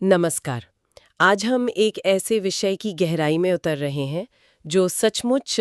नमस्कार। आज हम एक ऐसे विषय की गहराई में उतर रहे हैं जो सचमुच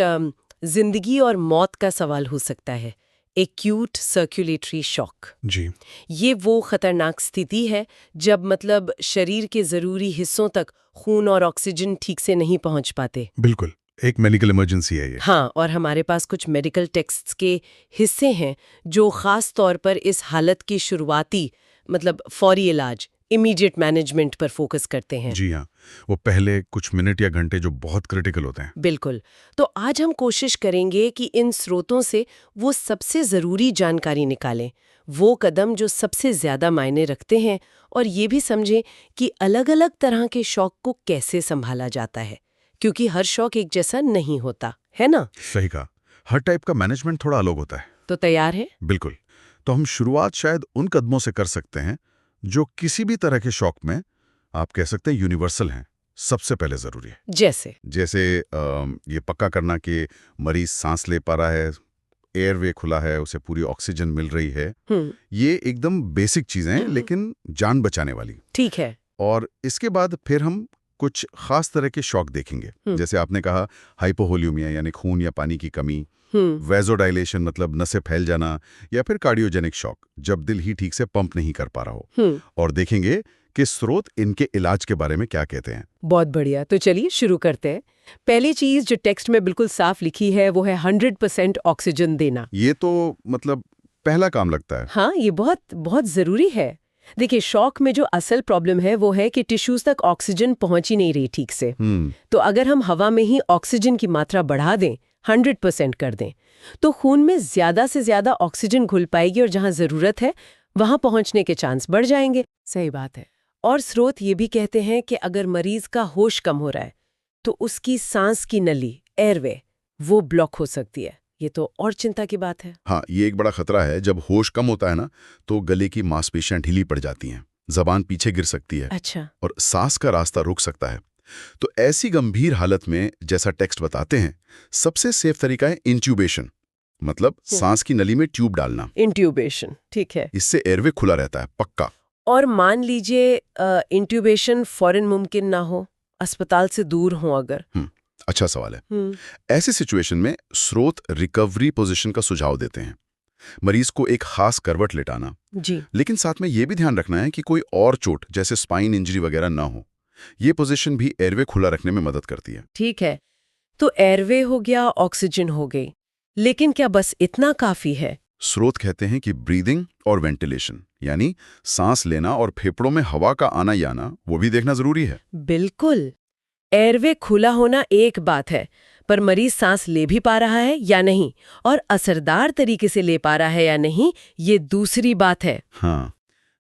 जिंदगी और मौत का सवाल हो सकता है। Acute circulatory shock. जी। ये वो खतरनाक स्थिति है जब मतलब शरीर के जरूरी हिस्सों तक खून और ऑक्सीजन ठीक से नहीं पहुंच पाते। बिल्कुल, एक मेडिकल इमरजेंसी है ये। हाँ, और हमारे पास कुछ मेडिकल टेक्स्ट्स के हिस्से हैं जो खास तौर पर इस हालत की शुरुआती मतलब फौरी इलाज, इमीडिएट मैनेजमेंट पर फोकस करते हैं। जी हाँ, वो पहले कुछ मिनट या घंटे जो बहुत क्रिटिकल होते हैं। बिल्कुल। तो आज हम कोशिश करेंगे कि इन स्रोतों से वो सबसे ज़रूरी जानकारी निकालें, वो कदम जो सबसे ज़्यादा मायने रखते हैं, और ये भी समझें कि अलग-अलग तरह के शौक को कैसे संभाला जाता है, क्योंकि हर शौक एक जैसा नहीं होता, है ना? सही कहा, हर टाइप का मैनेजमेंट थोड़ा अलग होता है। तो तैयार है? बिल्कुल। तो हम शुरुआत शायद उन कदमों से कर सकते हैं जो किसी भी तरह के शौक में आप कह सकते हैं यूनिवर्सल हैं, सबसे पहले ज़रूरी है। जैसे? जैसे ये पक्का करना कि मरीज सांस ले पा रहा है, एयरवे खुला है, उसे पूरी ऑक्सीजन मिल रही है। ये एकदम बेसिक चीज़ें हैं लेकिन जान बचाने वाली। ठीक है। और इसके बाद फिर हम कुछ खास तरह के शॉक देखेंगे। जैसे आपने कहा हाइपोवोल्यूमिया यानी खून या पानी की कमी, वेजोडाइलेशन मतलब नसें फैल जाना, या फिर कार्डियोजेनिक शॉक जब दिल ही ठीक से पंप नहीं कर पा रहा हो। और देखेंगे कि स्रोत इनके इलाज के बारे में क्या कहते हैं। बहुत बढ़िया। तो चलिए शुरू करते हैं। पहली चीज जो टेक्स्ट में बिल्कुल साफ लिखी है वो है 100% ऑक्सीजन देना। ये तो मतलब पहला काम लगता है। हाँ, ये बहुत बहुत जरूरी है। देखिए, शॉक में जो असल प्रॉब्लम है वो है कि टिश्यूज तक ऑक्सीजन पहुंच ही नहीं रही ठीक से। तो अगर हम हवा में ही ऑक्सीजन की मात्रा बढ़ा दें, 100% कर दें, तो खून में ज्यादा से ज्यादा ऑक्सीजन घुल पाएगी और जहां जरूरत है वहां पहुंचने के चांस बढ़ जाएंगे। सही बात है। और स्रोत ये भी कहते हैं कि अगर मरीज का होश कम हो रहा है तो उसकी सांस की नली, एयरवे, वो ब्लॉक हो सकती है। ये तो और चिंता की बात है। हाँ, ये एक बड़ा खतरा है। जब होश कम होता है ना, तो गले की मांसपेशियां ढीली पड़ जाती हैं, जबान पीछे गिर सकती है। अच्छा। और सांस का रास्ता रुक सकता है। तो ऐसी गंभीर हालत में जैसा टेक्स्ट बताते हैं, सबसे सेफ तरीका है इंट्यूबेशन, मतलब सांस की नली में ट्यूब डालना। इंट्यूबेशन, ठीक है। इससे एयरवे खुला रहता है, पक्का। और मान लीजिए इंट्यूबेशन फौरन मुमकिन ना हो, अस्पताल से दूर हो अगर। अच्छा सवाल है। ऐसी सिचुएशन में स्रोत रिकवरी पोजीशन का सुझाव देते हैं। मरीज को एक खास करवट लेटाना, जी। लेकिन साथ में यह भी ध्यान रखना है कि कोई और चोट जैसे स्पाइन इंजरी वगैरह ना हो। ये पोजीशन भी एयरवे खुला रखने में मदद करती है। ठीक है। तो एयरवे हो गया, ऑक्सीजन हो गई, लेकिन क्या बस इतना काफी है? स्रोत कहते हैं कि ब्रीदिंग और वेंटिलेशन यानी सांस लेना और फेफड़ों में हवा का आना जाना, वो भी देखना जरूरी है। बिल्कुल। एयरवे खुला होना एक बात है, पर मरीज सांस ले भी पा रहा है या नहीं, और असरदार तरीके से ले पा रहा है या नहीं, ये दूसरी बात है। हाँ,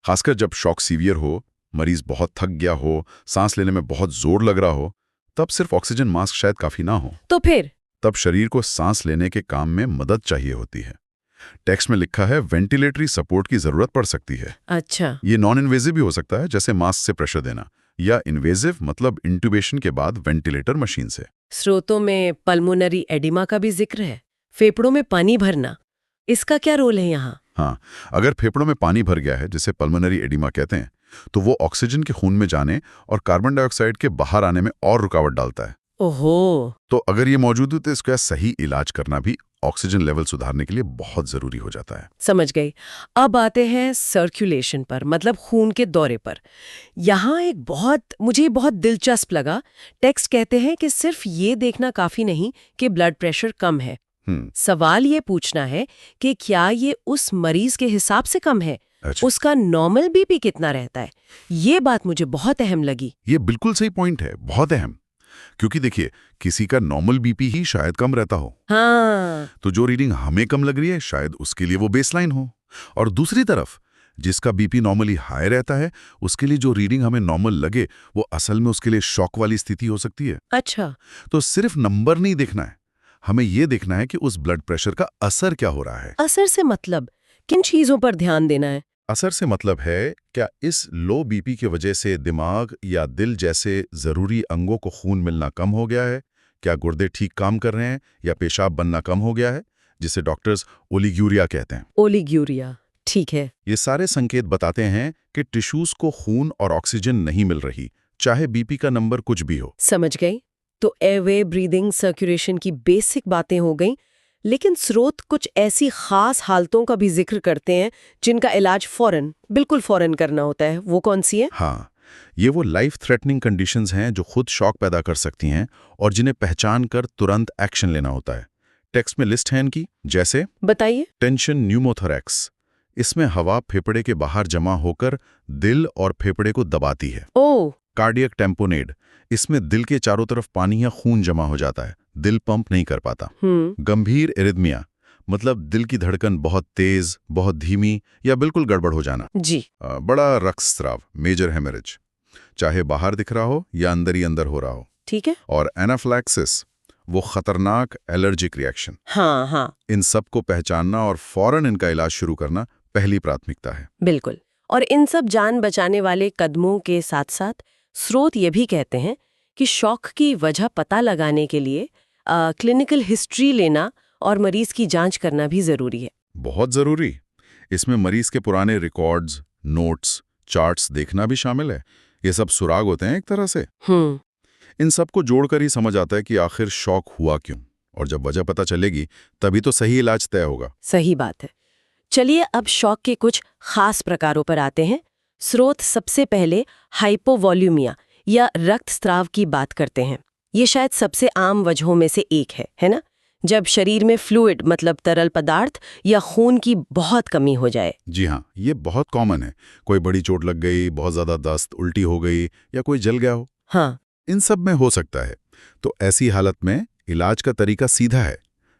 खासकर जब शॉक सीवियर हो, मरीज बहुत थक गया हो, सांस लेने में बहुत जोर लग रहा हो, तब सिर्फ ऑक्सीजन मास्क शायद काफी ना हो। तो फिर तब शरीर को सांस लेने के काम में मदद चाहिए होती है। टेक्स्ट में लिखा है वेंटिलेटरी सपोर्ट की जरूरत पड़ सकती है। अच्छा। ये नॉन इन्वेजिव भी हो सकता है, जैसे मास्क से प्रेशर देना, या इन्वेजिव मतलब इंट्यूबेशन के बाद वेंटिलेटर मशीन से। स्रोतों में पल्मोनरी एडिमा का भी जिक्र है, फेफड़ों में पानी भरना। इसका क्या रोल है यहाँ? हाँ, अगर फेफड़ों में पानी भर गया है, जिसे पल्मोनरी एडिमा कहते हैं, तो वो ऑक्सीजन के खून में जाने और कार्बन डाइऑक्साइड के बाहर आने में और रुकावट डालता है। ओहो। तो अगर ये मौजूद है तो इसका सही इलाज करना भी ऑक्सीजन लेवल सुधारने के लिए बहुत जरूरी हो जाता है। समझ गई। अब आते हैं सर्कुलेशन पर, मतलब खून के दौरे पर। यहाँ मुझे बहुत दिलचस्प लगा। टेक्स्ट कहते हैं कि सिर्फ ये देखना काफी नहीं कि ब्लड प्रेशर कम है। सवाल ये पूछना है कि क्या ये उस मरीज के हिसाब से कम है? अच्छा। उसका नॉर्मल बीपी कितना रहता है? ये बात मुझे बहुत अहम लगी। ये बिल्कुल सही पॉइंट है, बहुत अहम। क्योंकि देखिए, किसी का नॉर्मल बीपी ही शायद कम रहता हो। हाँ। तो जो रीडिंग हमें कम लग रही है, शायद उसके लिए वो बेसलाइन हो। और दूसरी तरफ जिसका बीपी नॉर्मली हाई रहता है, उसके लिए जो रीडिंग हमें नॉर्मल लगे, वो असल में उसके लिए शॉक वाली स्थिति हो सकती है। अच्छा। तो सिर्फ नंबर नहीं देखना है, हमें ये देखना है कि उस ब्लड प्रेशर का असर क्या हो रहा है। असर से मतलब किन चीजों पर ध्यान देना है? असर से मतलब है, क्या इस लो बीपी की वजह से दिमाग या दिल जैसे जरूरी अंगों को खून मिलना कम हो गया है? क्या गुर्दे ठीक काम कर रहे हैं, या पेशाब बनना कम हो गया है, जिसे डॉक्टर्स ओलिग्यूरिया कहते हैं। ओलिग्यूरिया। ठीक है। ये सारे संकेत बताते हैं कि टिश्यूज को खून और ऑक्सीजन नहीं मिल रही, चाहे बीपी का नंबर कुछ भी हो। समझ गई। तो एयरवे, ब्रीदिंग, सर्कुलेशन की बेसिक बातें हो गईं, लेकिन स्रोत कुछ ऐसी खास हालतों का भी जिक्र करते हैं जिनका इलाज बिल्कुल फौरन करना होता है। वो कौन सी है? हाँ, ये वो लाइफ थ्रेटनिंग कंडीशंस हैं जो खुद शॉक पैदा कर सकती हैं और जिन्हें पहचान कर तुरंत एक्शन लेना होता है। टेक्स्ट में लिस्ट है इनकी, जैसे बताइए। टेंशन न्यूमोथोरैक्स, इसमें हवा फेफड़े के बाहर जमा होकर दिल और फेफड़े को दबाती है। ओह। कार्डियक टेम्पोनेड, इसमें दिल के चारों तरफ पानी या खून जमा हो जाता है, दिल पंप नहीं कर पाता। गंभीर एरिथमिया, मतलब दिल की धड़कन बहुत तेज, बहुत धीमी या बिल्कुल गड़बड़ हो जाना। जी। बड़ा रक्तस्राव, मेजर हेमरेज, चाहे बाहर दिख रहा हो या अंदर ही अंदर हो रहा हो। ठीक है। और एनाफ्लैक्सिस, वो खतरनाक एलर्जिक रिएक्शन। हाँ हाँ, इन सब को पहचानना और फौरन इनका इलाज शुरू करना पहली प्राथमिकता है। बिल्कुल। और इन सब जान बचाने वाले कदमों के साथ साथ स्रोत ये भी कहते हैं कि शॉक की वजह पता लगाने के लिए क्लिनिकल हिस्ट्री लेना और मरीज की जांच करना भी जरूरी है। बहुत जरूरी। इसमें मरीज के पुराने रिकॉर्ड्स, नोट्स, चार्ट्स देखना भी शामिल है। ये सब सुराग होते हैं एक तरह से। इन सबको जोड़कर ही समझ आता है कि आखिर शॉक हुआ क्यों, और जब वजह पता चलेगी तभी तो सही इलाज तय होगा। सही बात है। चलिए अब शॉक के कुछ खास प्रकारों पर आते हैं। स्रोत सबसे पहले हाइपोवॉल्यूमिया या रक्तस्राव की बात करते हैं। ये शायद सबसे आम वजहों में से एक है ना? जब शरीर में फ्लूइड मतलब तरल पदार्थ या खून की बहुत कमी हो जाए। जी हाँ, ये बहुत कॉमन है। कोई बड़ी चोट लग गई, बहुत ज्यादा दस्त, उल्टी हो गई या कोई जल गया हो। हाँ, इन सब में हो सकता है। तो ऐसी हालत में इलाज का तरीका सीधा है,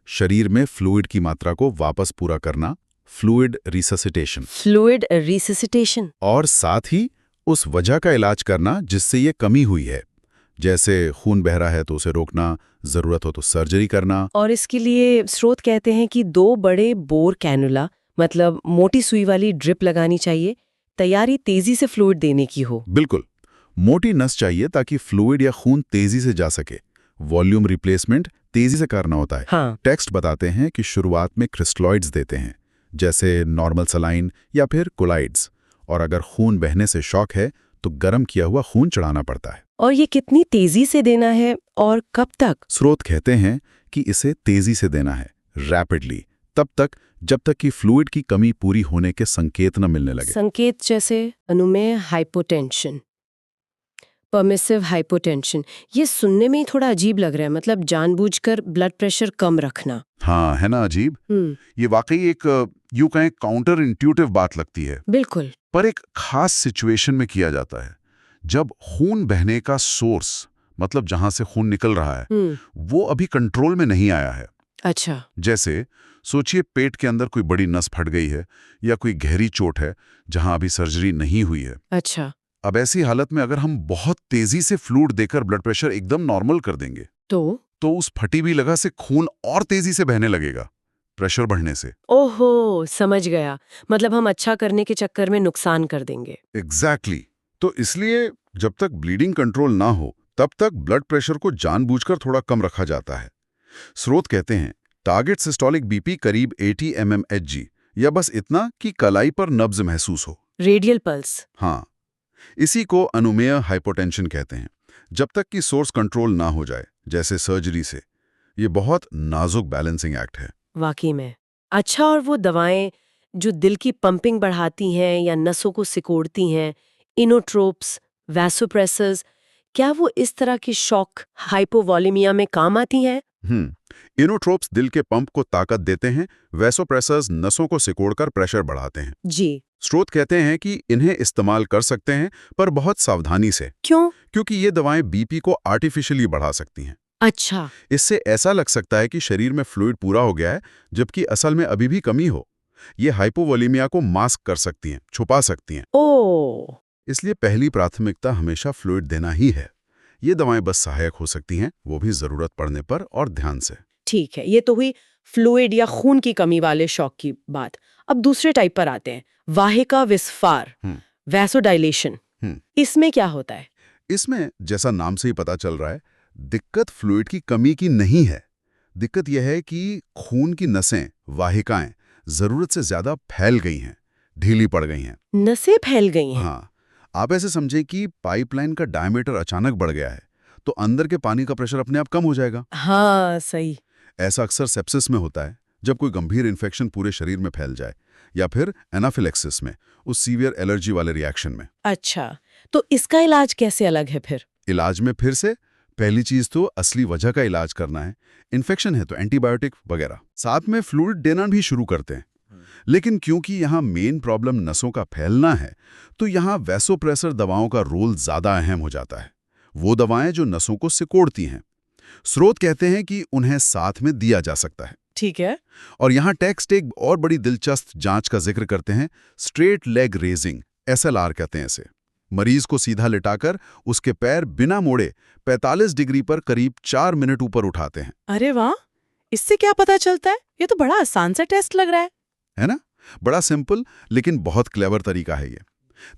शरीर में फ्लूइड की मात्रा को वापस पूरा करना, फ्लूइड रिससिटेशन। Fluid resuscitation. और साथ ही उस वजह का इलाज करना जिससे ये कमी हुई है। जैसे खून बह रहा है तो उसे रोकना, जरूरत हो तो सर्जरी करना। और इसके लिए स्रोत कहते हैं कि 2 बड़े बोर कैनुला मतलब मोटी सुई वाली ड्रिप लगानी चाहिए। तैयारी तेजी से फ्लूइड देने की हो। बिल्कुल, मोटी नस चाहिए ताकि फ्लूइड या खून तेजी से जा सके। वॉल्यूम रिप्लेसमेंट तेजी से करना होता है। हाँ। टेक्स्ट बताते हैं कि शुरुआत में क्रिस्टलॉइड्स देते हैं, जैसे नॉर्मल सलाइन या फिर कोलाइड्स। और अगर खून बहने से शॉक है तो गर्म किया हुआ खून चढ़ाना पड़ता है। और ये कितनी तेजी से देना है और कब तक? स्रोत कहते हैं कि इसे तेजी से देना है, रैपिडली, तब तक जब तक कि फ्लूइड की कमी पूरी होने के संकेत न मिलने लगे। संकेत जैसे अनुमेय हाइपोटेंशन, परमिसिव हाइपोटेंशन। ये सुनने में ही थोड़ा अजीब लग रहा है, मतलब जानबूझकर ब्लड प्रेशर कम रखना। हाँ, है ना अजीब। ये वाकई एक यूं कहें काउंटर इंट्यूटिव बात लगती है। बिल्कुल। पर एक खास सिचुएशन में किया जाता है, जब खून बहने का सोर्स, मतलब जहां से खून निकल रहा है, वो अभी कंट्रोल में नहीं आया है। अच्छा। जैसे सोचिए पेट के अंदर कोई बड़ी नस फट गई है या कोई गहरी चोट है जहां अभी सर्जरी नहीं हुई है। अच्छा। अब ऐसी हालत में अगर हम बहुत तेजी से फ्लूइड देकर ब्लड प्रेशर एकदम नॉर्मल कर देंगे तो उस फटी हुई जगह से खून और तेजी से बहने लगेगा, प्रेशर बढ़ने से। ओहो, समझ गया। मतलब हम अच्छा करने के चक्कर में नुकसान कर देंगे। एग्जैक्टली। तो इसलिए जब तक ब्लीडिंग कंट्रोल ना हो तब तक ब्लड प्रेशर को जानबूझकर थोड़ा कम रखा जाता है। स्रोत कहते हैं टारगेट सिस्टोलिक बीपी करीब 80 mmHg, या बस इतना कि कलाई पर नब्ज महसूस हो। Radial pulse. हाँ, इसी को अनुमेय हाइपोटेंशन कहते हैं, जब तक कि सोर्स कंट्रोल ना हो जाए, जैसे सर्जरी से। ये बहुत नाजुक बैलेंसिंग एक्ट है। वाकई में। अच्छा, और वो दवाएं जो दिल की पंपिंग बढ़ाती हैं या नसों को सिकोड़ती हैं, इनोट्रोप्स, वैसोप्रेसर्स, क्या वो इस तरह की शॉक हाइपोवॉल्यूमिया में काम आती हैं? इनोट्रोप्स दिल के पंप को ताकत देते हैं, वैसोप्रेसर्स नसों को सिकोड़कर प्रेशर बढ़ाते हैं। जी। स्रोत कहते हैं कि इन्हें इस्तेमाल कर सकते हैं, पर बहुत सावधानी से। क्यों? क्योंकि ये दवाएं बीपी को आर्टिफिशियली बढ़ा सकती हैं। अच्छा। इससे ऐसा लग सकता है कि शरीर में फ्लूइड पूरा हो गया है, जबकि असल में अभी भी कमी हो। ये हाइपोवॉल्यूमिया को मास्क कर सकती हैं, छुपा सकती हैं। ओह। इसलिए पहली प्राथमिकता हमेशा फ्लूइड देना ही है। ये दवाएं बस सहायक हो सकती हैं, वो भी जरूरत पड़ने पर और ध्यान से। ठीक है, ये तो हुई फ्लूइड या खून की कमी वाले शॉक की बात। अब दूसरे टाइप पर आते हैं, वाहिका विस्फार, वैसोडाइलेशन। इसमें क्या होता है? इसमें जैसा नाम से ही पता चल रहा है, दिक्कत फ्लूइड की कमी की नहीं है। दिक्कत यह है कि खून की नसें, वाहिकाएं जरूरत से ज्यादा फैल गई हैं, ढीली पड़ गई हैं। नसें फैल गई हैं। हाँ, आप ऐसे समझे कि पाइपलाइन का डायमीटर अचानक बढ़ गया है, तो अंदर के पानी का प्रेशर अपने आप कम हो जाएगा। हाँ, सही। ऐसा अक्सर सेप्सिस में होता है, जब कोई गंभीर इन्फेक्शन पूरे शरीर में फैल जाए, या फिर एनाफिलेक्सिस में, उस सीवियर एलर्जी वाले रिएक्शन में। अच्छा, तो इसका इलाज कैसे अलग है फिर? इलाज में फिर से पहली चीज तो असली वजह का इलाज करना है। इन्फेक्शन है तो एंटीबायोटिक वगैरह, साथ में फ्लूइड देना भी शुरू करते हैं। लेकिन क्योंकि यहाँ मेन प्रॉब्लम नसों का फैलना है, तो यहाँ वैसोप्रेसर दवाओं का रोल ज्यादा अहम हो जाता है। वो दवाएं जो नसों को सिकोड़ती हैं। स्रोत कहते हैं कि उन्हें साथ में दिया जा सकता है। ठीक है। और यहाँ टेक्स्ट एक और बड़ी दिलचस्प जांच का जिक्र करते हैं, स्ट्रेट लेग रेजिंग, SLR कहते हैं इसे। मरीज को सीधा लिटाकर उसके पैर बिना मोड़े 45 डिग्री पर करीब 4 मिनट ऊपर उठाते हैं। अरे वाह, इससे क्या पता चलता है? ये तो बड़ा आसान सा टेस्ट लग रहा है ना? बड़ा सिंपल लेकिन बहुत क्लेवर तरीका है ये।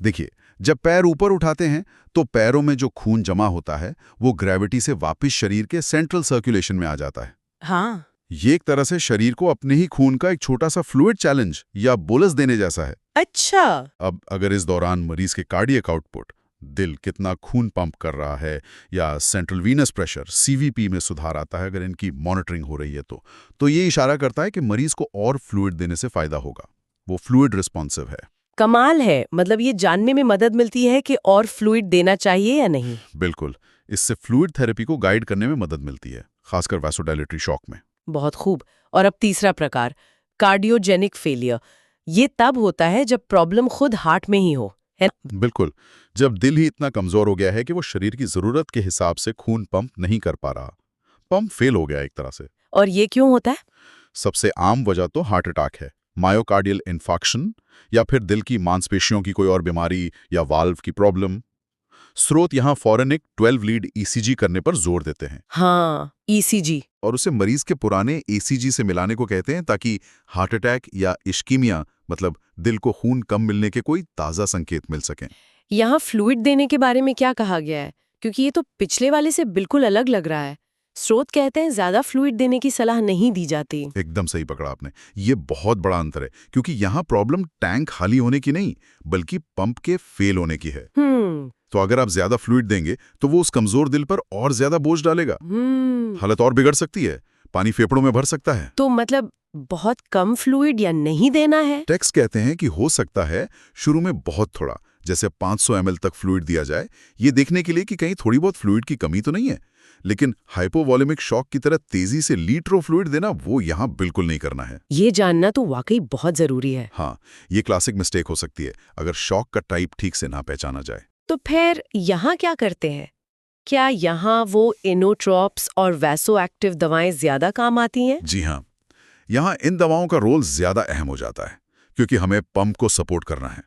देखिए, जब पैर ऊपर उठाते हैं तो पैरों में जो खून जमा होता है वो ग्रेविटी से वापस शरीर के सेंट्रल सर्कुलेशन में आ जाता है। हाँ, ये एक तरह से शरीर को अपने ही खून का एक छोटा सा फ्लूइड चैलेंज या बोलस देने जैसा है। अच्छा। अब अगर इस दौरान मरीज के कार्डियक आउटपुट, दिल कितना खून पंप कर रहा है, या सेंट्रल वीनस प्रेशर CVP में सुधार आता है, अगर इनकी मॉनिटरिंग हो रही है तो ये इशारा करता है कि मरीज को और फ्लूइड देने से फायदा होगा। वो फ्लूइड रिस्पॉन्सिव है। कमाल है, मतलब ये जानने में मदद मिलती है कि और फ्लूइड देना चाहिए या नहीं। बिल्कुल, इससे फ्लूइड थेरेपी को गाइड करने में मदद मिलती है, खासकर वैसोडाइलेटरी शॉक में। बहुत खूब। और अब तीसरा प्रकार, कार्डियोजेनिक फेलियर। ये तब होता है जब प्रॉब्लम खुद हार्ट में ही हो, है? बिल्कुल, जब दिल ही इतना कमजोर हो गया है कि वो शरीर की जरूरत के हिसाब से खून पंप नहीं कर पा रहा। पंप फेल हो गया एक तरह से। और ये क्यों होता है? सबसे आम वजह तो हार्ट अटैक है, मायोकार्डियल इन्फार्क्शन, या फिर दिल की मांसपेशियों की कोई और बीमारी या वाल्व की प्रॉब्लम। स्रोत यहाँ फौरन एक 12 लीड ECG करने पर जोर देते हैं। हाँ, ECG। और उसे मरीज के पुराने ECG से मिलाने को कहते हैं, ताकि हार्ट अटैक या इश्कीमिया, मतलब दिल को खून कम मिलने के कोई ताज़ा संकेत मिल सकें। यहाँ फ्लूइड देने के बारे में क्या कहा गया है? क्योंकि ये तो पिछले वाले से बिल्कुल अलग लग रहा है। स्रोत कहते हैं ज्यादा फ्लूइड देने की सलाह नहीं दी जाती। एकदम सही पकड़ा आपने। ये बहुत बड़ा अंतर है, क्योंकि यहाँ प्रॉब्लम टैंक खाली होने की नहीं, बल्कि पंप के फेल होने की है। तो अगर आप ज्यादा फ्लूइड देंगे तो वो उस कमजोर दिल पर और ज्यादा बोझ डालेगा। हालत और बिगड़ सकती है, पानी फेफड़ों में भर सकता है। तो मतलब बहुत कम फ्लूइड या नहीं देना है? टेक्स्ट कहते हैं कि हो सकता है शुरू में बहुत थोड़ा, जैसे 500 ml तक फ्लूइड दिया जाए, ये देखने के लिए कि कहीं थोड़ी बहुत फ्लूइड की कमी तो नहीं है। लेकिन हाइपोवॉलेमिक शॉक की तरह तेजी से लीटरों फ्लूइड देना, वो यहाँ बिल्कुल नहीं करना है। ये जानना तो वाकई बहुत जरूरी है। हाँ, ये क्लासिक मिस्टेक हो सकती है अगर शॉक का टाइप ठीक से ना पहचाना जाए। तो फिर यहाँ क्या करते हैं? क्या यहाँ वो इनोट्रॉप्स और वैसोएक्टिव दवाएं ज्यादा काम आती हैं? जी हाँ, यहाँ इन दवाओं का रोल ज्यादा अहम हो जाता है, क्योंकि हमें पंप को सपोर्ट करना है।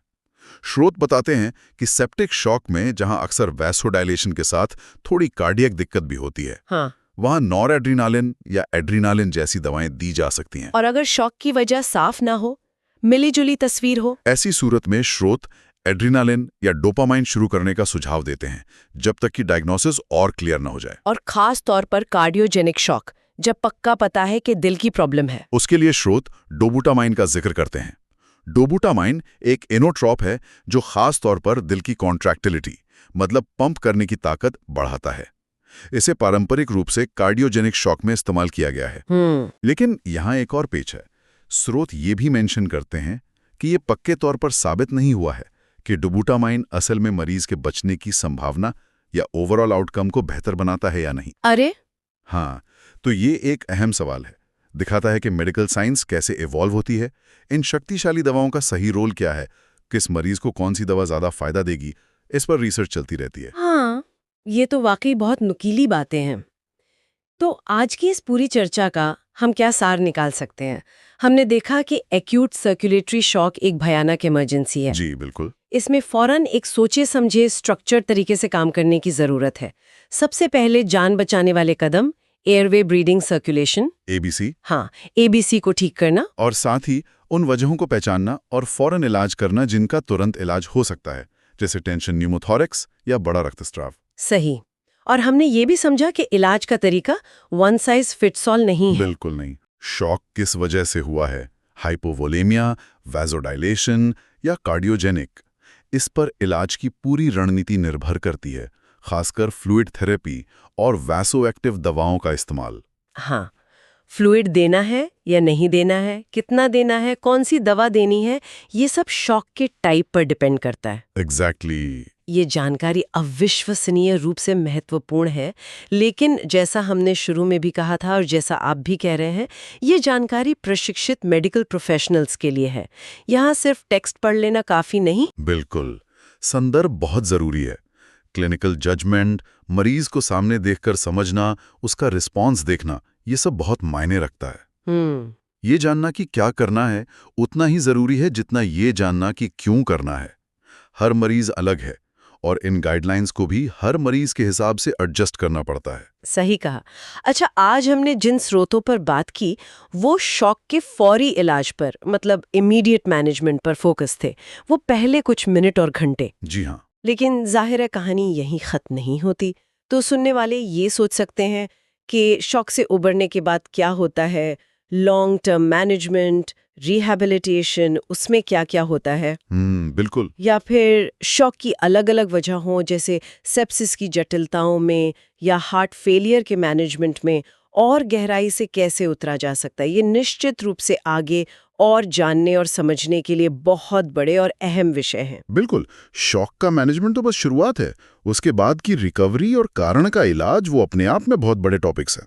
स्रोत बताते हैं कि सेप्टिक शॉक में जहां अक्सर वैसोडाइलेशन के साथ थोड़ी कार्डियक दिक्कत भी होती है, हाँ, वहां नॉरएड्रेनालिन या एड्रेनालिन जैसी दवाएं दी जा सकती हैं। और अगर शॉक की वजह साफ ना हो, मिली-जुली तस्वीर हो, ऐसी सूरत में स्रोत एड्रेनालिन या डोपामाइन शुरू करने का सुझाव देते हैं, जब तक कि डायग्नोसिस और क्लियर ना हो जाए। और खास तौर पर कार्डियोजेनिक शॉक, जब पक्का पता है कि दिल की प्रॉब्लम है। उसके लिए स्रोत डोबुटामाइन का जिक्र करते हैं। डोबुटामाइन एक इनोट्रॉप है जो खास तौर पर दिल की कॉन्ट्रैक्टिलिटी, मतलब पंप करने की ताकत बढ़ाता है। इसे पारंपरिक रूप से कार्डियोजेनिक शॉक में इस्तेमाल किया गया है। लेकिन यहाँ एक और पेच है। स्रोत ये भी मेंशन करते हैं कि ये पक्के तौर पर साबित नहीं हुआ है कि डोबुटामाइन असल में मरीज के बचने की संभावना या ओवरऑल आउटकम को बेहतर बनाता है या नहीं। अरे हाँ, तो ये एक अहम सवाल है। दिखाता है कि मेडिकल साइंस कैसे इवॉल्व होती है, इन शक्तिशाली दवाओं का सही रोल क्या है, किस मरीज को कौन सी दवा ज्यादा फायदा देगी, इस पर रिसर्च चलती रहती है। हाँ, ये तो वाकई बहुत नुकीली बातें हैं। तो आज की इस पूरी चर्चा का हम क्या सार निकाल सकते हैं? हमने देखा कि एक्यूट सर्कुलेटरी शॉक एक भयानक इमरजेंसी है। जी बिल्कुल। इसमें फौरन एक सोचे समझे स्ट्रक्चर्ड तरीके से काम करने की जरूरत है। सबसे पहले जान बचाने वाले कदम एयरवे ब्रीदिंग सर्कुलेशन, ABC। हाँ, ABC को ठीक करना, और साथ ही उन वजहों को पहचानना और फौरन इलाज करना जिनका तुरंत इलाज हो सकता है, जैसे टेंशन न्यूमोथोरेक्स या बड़ा रक्तस्राव। सही। और हमने ये भी समझा कि इलाज का तरीका वन साइज फिट्स ऑल नहीं है। बिल्कुल नहीं। शॉक किस वजह से हुआ है, हाइपोवोलेमिया, वैसोडाइलेशन या कार्डियोजेनिक। इस पर इलाज की पूरी रणनीति निर्भर करती है, खासकर फ्लूइड थेरेपी और वैसोएक्टिव दवाओं का इस्तेमाल। हाँ, फ्लूइड देना है या नहीं देना है, कितना देना है, कौन सी दवा देनी है, ये सब शॉक के टाइप पर डिपेंड करता है। एग्जैक्टली। ये जानकारी अविश्वसनीय रूप से महत्वपूर्ण है, लेकिन जैसा हमने शुरू में भी कहा था और जैसा आप भी कह रहे हैं, ये जानकारी प्रशिक्षित मेडिकल प्रोफेशनल्स के लिए है। यहाँ सिर्फ टेक्स्ट पढ़ लेना काफ़ी नहीं। बिल्कुल, संदर्भ बहुत जरूरी है। क्लिनिकल जजमेंट, मरीज को सामने देखकर समझना, उसका रिस्पॉन्स देखना, ये सब बहुत मायने रखता है। ये जानना कि क्या करना है उतना ही जरूरी है जितना ये जानना कि क्यों करना है। हर मरीज अलग है और इन गाइडलाइंस को भी हर मरीज के हिसाब से एडजस्ट करना पड़ता है। सही कहा। अच्छा, आज हमने जिन स्रोतों पर बात की वो शॉक के फौरी इलाज पर, मतलब इमीडिएट मैनेजमेंट पर फोकस थे, वो पहले कुछ मिनट और घंटे। जी हाँ। लेकिन जाहिर है कहानी यहीं खत्म नहीं होती। तो सुनने वाले ये सोच सकते हैं कि शॉक से उबरने के बाद क्या होता है, लॉन्ग टर्म मैनेजमेंट, रिहैबिलिटेशन, उसमें क्या क्या होता है। बिल्कुल। या फिर शॉक की अलग अलग वजहों जैसे सेप्सिस की जटिलताओं में या हार्ट फेलियर के मैनेजमेंट में और गहराई से कैसे उतरा जा सकता है। ये निश्चित रूप से आगे और जानने और समझने के लिए बहुत बड़े और अहम विषय हैं। बिल्कुल, शॉक का मैनेजमेंट तो बस शुरुआत है, उसके बाद की रिकवरी और कारण का इलाज वो अपने आप में बहुत बड़े टॉपिक्स हैं।